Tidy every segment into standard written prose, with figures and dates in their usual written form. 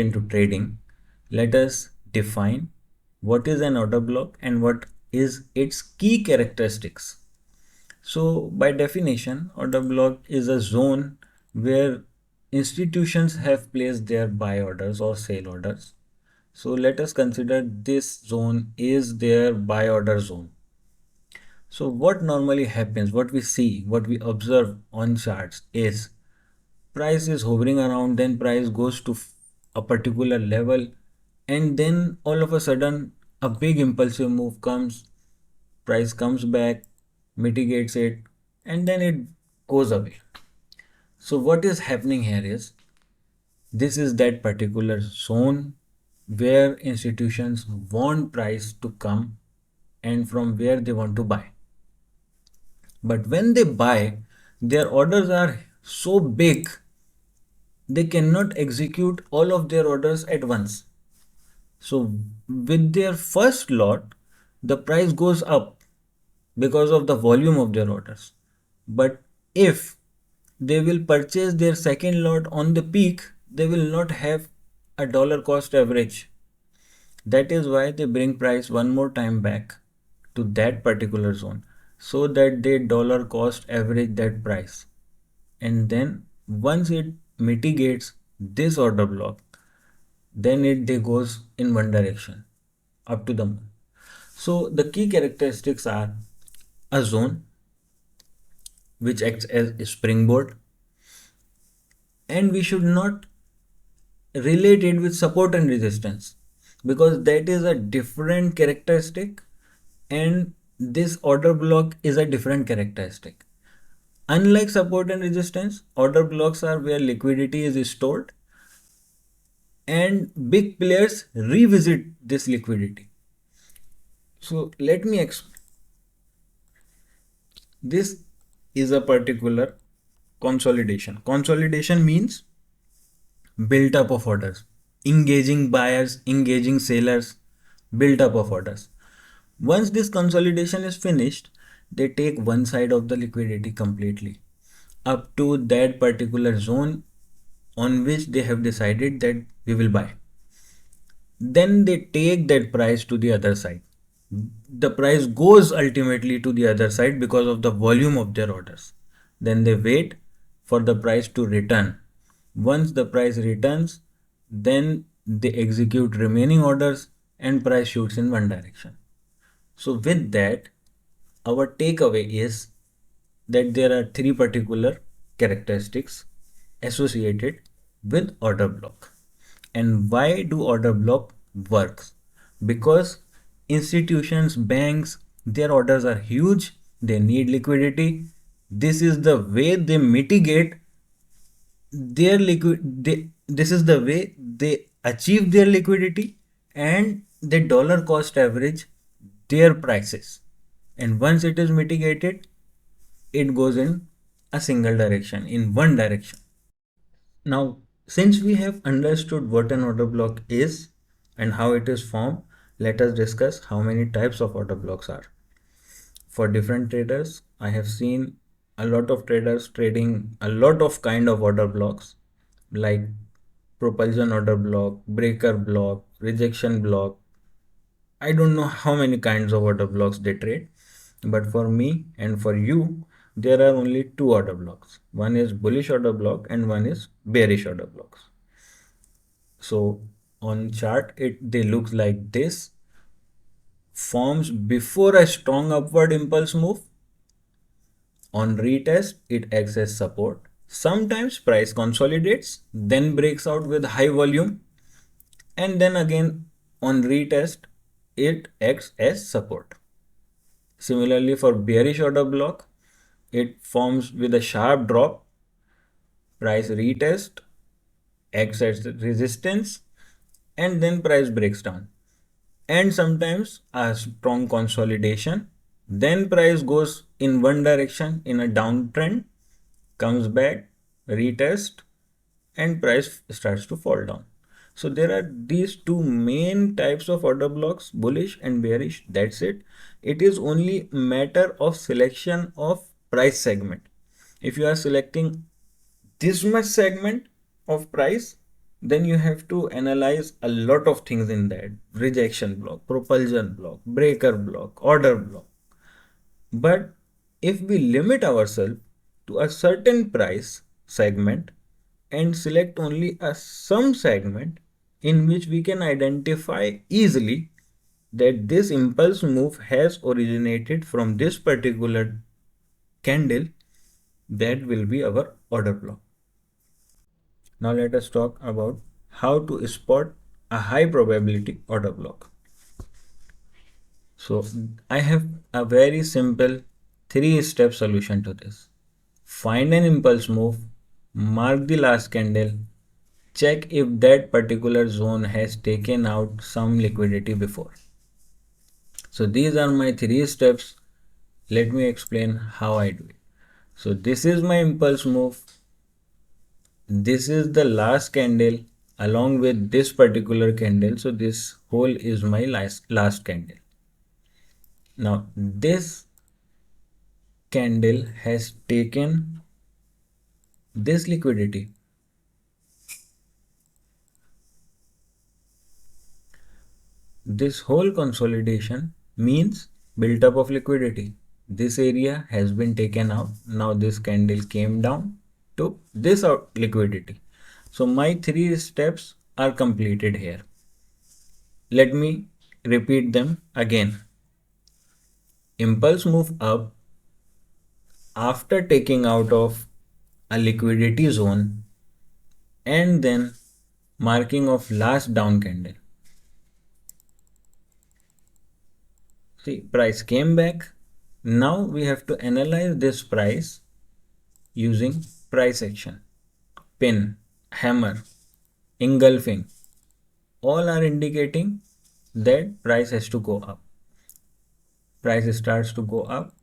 into trading, let us define what is an order block and what is its key characteristics. So by definition, order block is a zone where institutions have placed their buy orders or sell orders. So let us consider this zone is their buy order zone. So what normally happens, what we see, what we observe on charts is price is hovering around, then price goes to a particular level, and then all of a sudden a big impulsive move comes, price comes back, mitigates it, and then it goes away. So what is happening here is this is that particular zone where institutions want price to come and from where they want to buy. But when they buy, their orders are so big they cannot execute all of their orders at once. So with their first lot, the price goes up because of the volume of their orders. But if they will purchase their second lot on the peak, they will not have a dollar cost average. That is why they bring price one more time back to that particular zone so that they dollar cost average that price. And then once it mitigates this order block, then they goes in one direction up to the moon. So the key characteristics are a zone which acts as a springboard, and we should not relate it with support and resistance because that is a different characteristic and this order block is a different characteristic. Unlike support and resistance, order blocks are where liquidity is stored and big players revisit this liquidity. So let me explain. This is a particular consolidation. Consolidation means build up of orders, engaging buyers, engaging sellers, build up of orders. Once this consolidation is finished, they take one side of the liquidity completely up to that particular zone on which they have decided that we will buy. Then they take that price to the other side. The price goes ultimately to the other side because of the volume of their orders. Then they wait for the price to return. Once the price returns, then they execute remaining orders and price shoots in one direction. So with that, our takeaway is that there are three particular characteristics associated with order block. And why do order block works? Because institutions, banks, their orders are huge, they need liquidity. This is the way they mitigate their this is the way they achieve their liquidity and they dollar cost average their prices. And once it is mitigated, it goes in a single direction, in one direction. Now, since we have understood what an order block is and how it is formed, let us discuss how many types of order blocks are. For different traders, I have seen a lot of traders trading a lot of kind of order blocks like propulsion order block, breaker block, rejection block. I don't know how many kinds of order blocks they trade, but for me and for you, there are only two order blocks. One is bullish order block and one is bearish order blocks. So on chart, they look like this. Forms before a strong upward impulse move. On retest, it acts as support. Sometimes price consolidates, then breaks out with high volume, and then again on retest, it acts as support. Similarly, for bearish order block, it forms with a sharp drop, price retest, acts as resistance, and then price breaks down. And sometimes a strong consolidation, then price goes in one direction in a downtrend, comes back, retest, and price starts to fall down. So there are these two main types of order blocks, bullish and bearish. That's it. It is only matter of selection of price segment. If you are selecting this much segment of price, then you have to analyze a lot of things in that: rejection block, propulsion block, breaker block, order block. But if we limit ourselves to a certain price segment and select only a some segment in which we can identify easily that this impulse move has originated from this particular candle, that will be our order block. Now let us talk about how to spot a high probability order block. So I have a very simple 3-step solution to this. Find an impulse move, mark the last candle, check if that particular zone has taken out some liquidity before. So these are my 3 steps. Let me explain how I do it. So this is my impulse move. This is the last candle along with this particular candle. So this whole is my last candle. Now this candle has taken this liquidity. This whole consolidation means build up of liquidity. This area has been taken out. Now this candle came down to this liquidity. So my 3 steps are completed here. Let me repeat them again. Impulse move up after taking out of a liquidity zone and then marking of last down candle. See, price came back. Now we have to analyze this price using price action. Pin, hammer, engulfing, all are indicating that price has to go up. Price starts to go up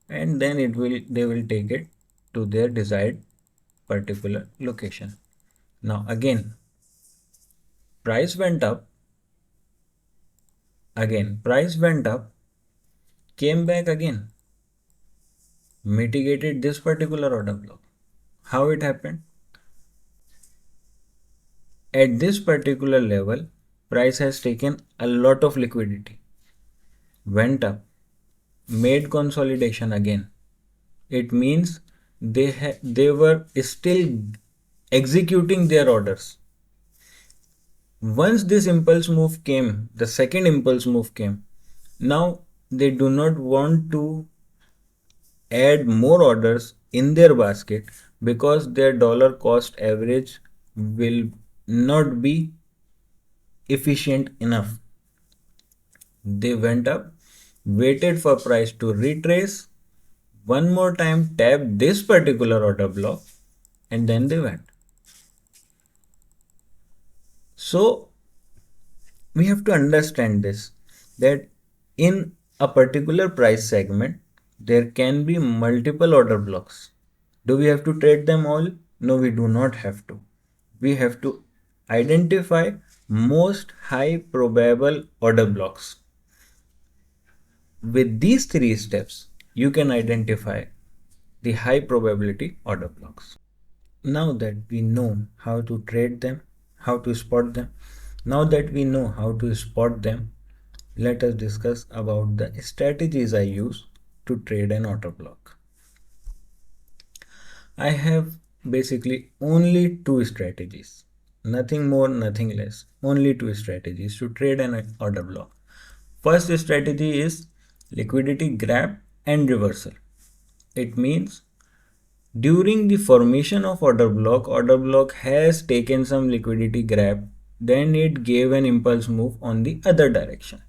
and then they will take it to their desired particular location. Now again, price went up, came back again, mitigated this particular order block. How it happened? At this particular level, price has taken a lot of liquidity, went up, made consolidation again. It means they were still executing their orders. Once this impulse move came, the second impulse move came, now they do not want to add more orders in their basket because their dollar cost average will not be efficient enough. They went up, waited for price to retrace, one more time tap this particular order block, and then they went. So we have to understand this, that in a particular price segment there can be multiple order blocks. Do we have to trade them all? No, we do not have to. We have to identify most high probable order blocks. With these 3 steps, you can identify the high probability order blocks. Now that we know how to trade them, how to spot them, let us discuss about the strategies I use to trade an order block. I have basically only 2 strategies, nothing more, nothing less, only 2 strategies to trade an order block. First strategy is liquidity grab and reversal. It means during the formation of order block has taken some liquidity grab, then it gave an impulse move on the other direction.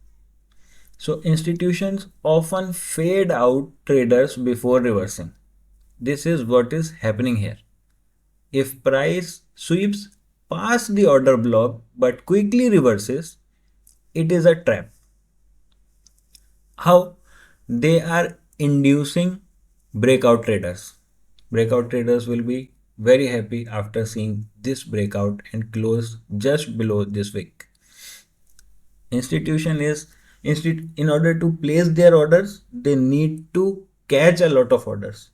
So institutions often fade out traders before reversing. This is what is happening here. If price sweeps past the order block but quickly reverses, it is a trap. How? They are inducing breakout traders. Breakout traders will be very happy after seeing this breakout and close just below this wick. In order to place their orders, they need to catch a lot of orders.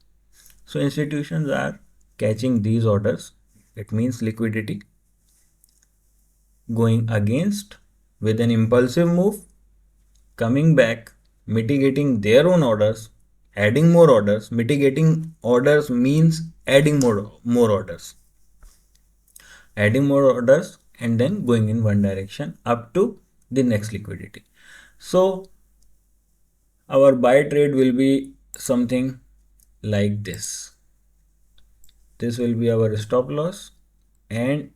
So institutions are catching these orders. It means liquidity. going against with an impulsive move, coming back, mitigating their own orders, adding more orders. Mitigating orders means adding more orders, adding more orders, and then going in one direction up to the next liquidity. So our buy trade will be something like this. This will be our stop loss and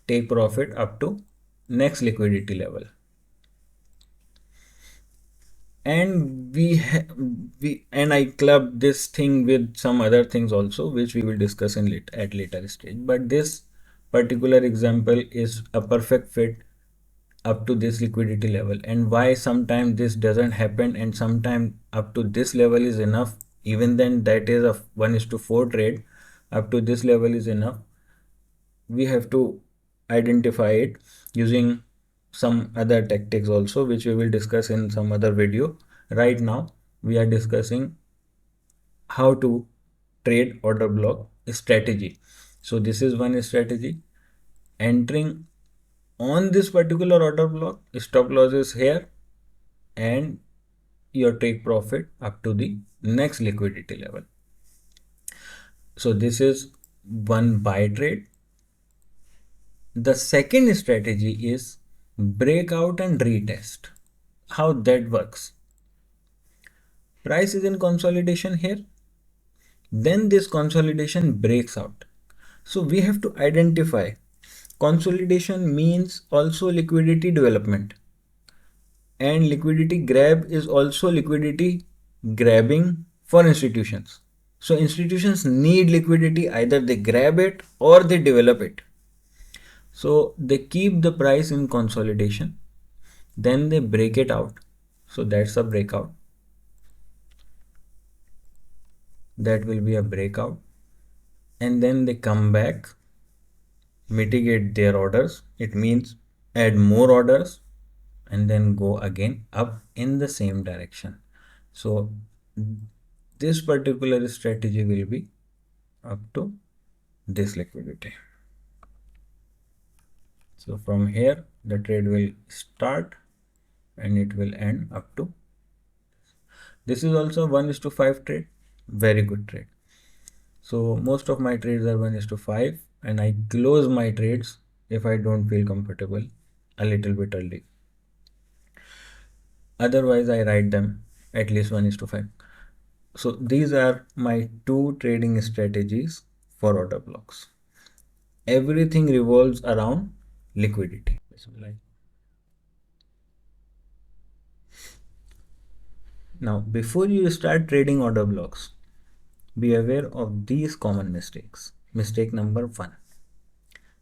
take profit up to next liquidity level. And I clubbed this thing with some other things also, which we will discuss at later stage. But this particular example is a perfect fit up to this liquidity level. And why sometimes this doesn't happen and sometimes up to this level is enough. Even then, that is a 1:4 trade. Up to this level is enough. We have to identify it using some other tactics also, which we will discuss in some other video. Right now we are discussing how to trade order block strategy. So this is one strategy. Entering on this particular order block, stop loss is here and your take profit up to the next liquidity level. So this is one buy trade. The second strategy is breakout and retest. How that works? Price is in consolidation here. Then this consolidation breaks out. So we have to identify consolidation means also liquidity development. And liquidity grab is also liquidity grabbing for institutions. So institutions need liquidity, either they grab it or they develop it. So they keep the price in consolidation, then they break it out. So that's a breakout. That will be a breakout. And then they come back, mitigate their orders. It means add more orders and then go again up in the same direction. So this particular strategy will be up to this liquidity. So from here the trade will start and it will end up to this. Is also 1:5 trade, very good trade. So most of my trades are 1:5 and I close my trades if I don't feel comfortable a little bit early. Otherwise I write them at least 1:5. So these are my two trading strategies for order blocks. Everything revolves around liquidity. Now, before you start trading order blocks, be aware of these common mistakes. Mistake number 1,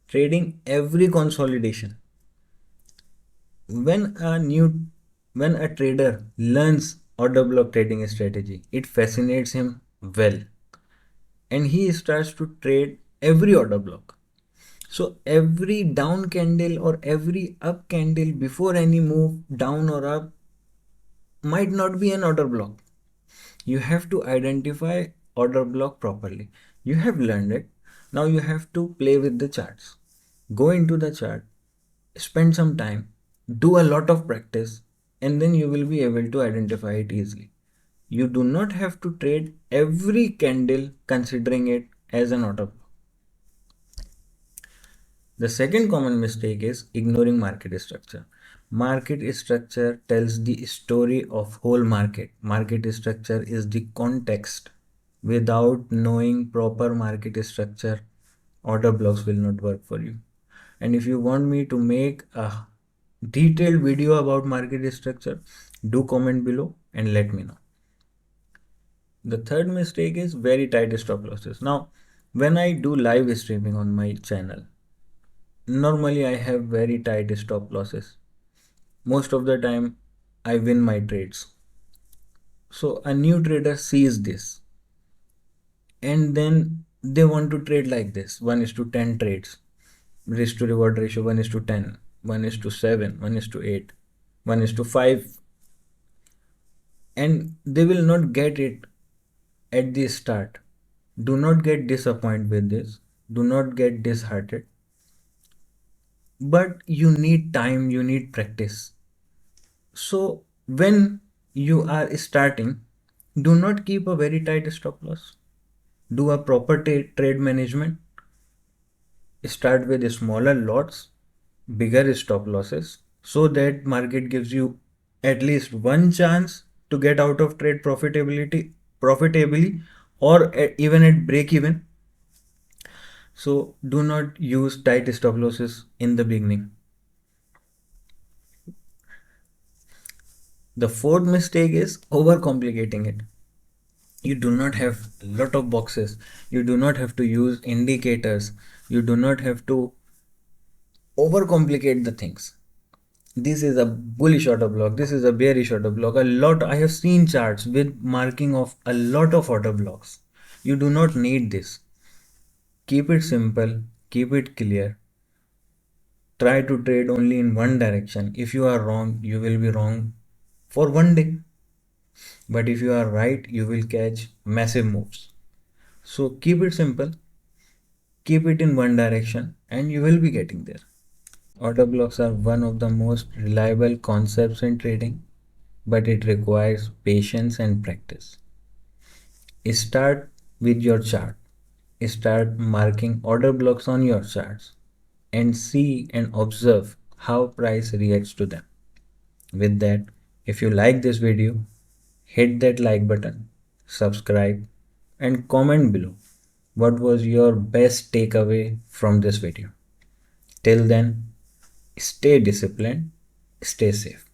trading every consolidation. When a trader learns order block trading strategy, it fascinates him well and he starts to trade every order block. So every down candle or every up candle before any move down or up might not be an order block. You have to identify order block properly. You have learned it. Now you have to play with the charts. Go into the chart, spend some time, do a lot of practice, and then you will be able to identify it easily. You do not have to trade every candle considering it as an order block. The second common mistake is ignoring market structure. Market structure tells the story of whole market. Market structure is the context. Without knowing proper market structure, order blocks will not work for you. And if you want me to make a detailed video about market structure, do comment below and let me know. The third mistake is very tight stop losses. Now, when I do live streaming on my channel, normally I have very tight stop losses. Most of the time I win my trades. So a new trader sees this and then they want to trade like this: 1:10 trades, risk to reward ratio 1:10, 1:7, 1:8, 1:5, and they will not get it at the start. Do not get disappointed with this. Do not get disheartened. but you need time, you need practice. So when you are starting, do not keep a very tight stop loss. Do a proper trade management. Start with smaller lots, bigger stop losses, so that market gives you at least one chance to get out of trade profitably, or even at break even. So do not use tight stop losses in the beginning. The fourth mistake is overcomplicating it. You do not have a lot of boxes. You do not have to use indicators. You do not have to overcomplicate the things. This is a bullish order block. This is a bearish order block. A lot. I have seen charts with marking of a lot of order blocks. You do not need this. Keep it simple. Keep it clear. Try to trade only in one direction. If you are wrong, you will be wrong for one day. But if you are right, you will catch massive moves. So keep it simple, keep it in one direction, and you will be getting there. Order blocks are one of the most reliable concepts in trading, but it requires patience and practice. Start with your chart. Start marking order blocks on your charts and see and observe how price reacts to them. With that, if you like this video, hit that like button, subscribe, and comment below what was your best takeaway from this video. Till then, stay disciplined, stay safe.